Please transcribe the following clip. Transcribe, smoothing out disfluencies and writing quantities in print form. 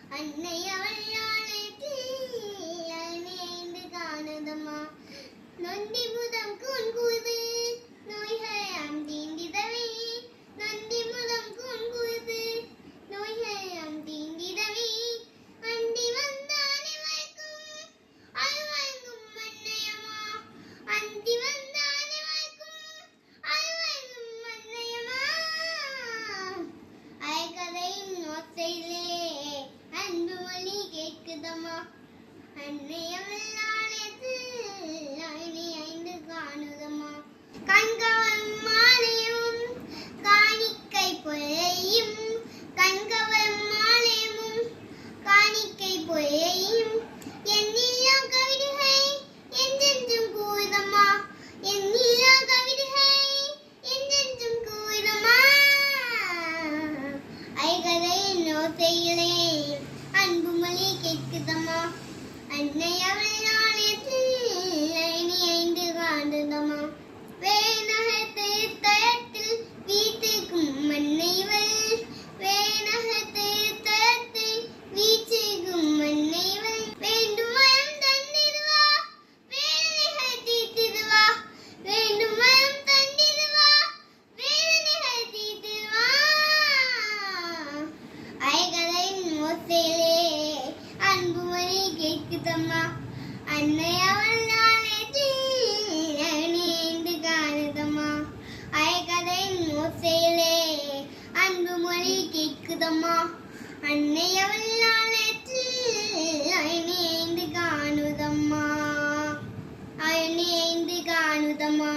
அன்னை அவள் ஆலயத்தில் அணைந்து காணுதம்மா நொண்டி முதம் கூன்குது நோய்கள் தீண்டிதவே நொண்டி முதம் கூன்குது நோய்கள் தீண்டிதவே அண்டி வந்தானே வைக்கும் அழுவாங்கும் மன்னையம்மா அண்டி வந்தானே வைக்கும் அழுவாங்கும் மன்னையம்மா அயக்கதையின் ஓசையிலே அன்பு மொழி கேட்குதம்மா அன்னை அவள் ஆலயத்தில் அணைந்து காணுதம்மா கண்கவரும் மாலையும் காணிக்கை பொய்யும் கண்கவரும் மாலையும் காணிக்கை பொய்யும் என்னில்லா கவிதைகளை என்றென்றும் கூறுதம்மா என்னில்லா கவிதைகளை என்றென்றும் கூறுதம்மா ஐகதையின் ஓசையிலே அன்பு மொழி கேட்குதம்மா அன்னை அவள் ஆலயத்தில் அணைந்து காணுதம்மா வேணகத்து தயத்தில் வீட்டுக்கும் மன்னைவள் வேணகத்து தயத்தில் வீட்டுக்கும் மன்னைவள் வேண்டும் மயம் தந்திடுவா வேதனைகள் தீர்த்திடுவா வேண்டும் மயம் தந்திடுவா வேதனைகள் தீர்த்திடுவா ஐகதையின் ஓசையிலே அன்பு மொழி கேட்குதம்மா அன்னை அவள் ஆலயத்தில் அணைந்து காணுதம்மா ஐகதையின் ஓசையிலே அன்பு மொழி கேட்குதம்மா அன்னை அவள் ஆலயத்தில் அணைந்து காணுதம்மா அணைந்து காணுதம்மா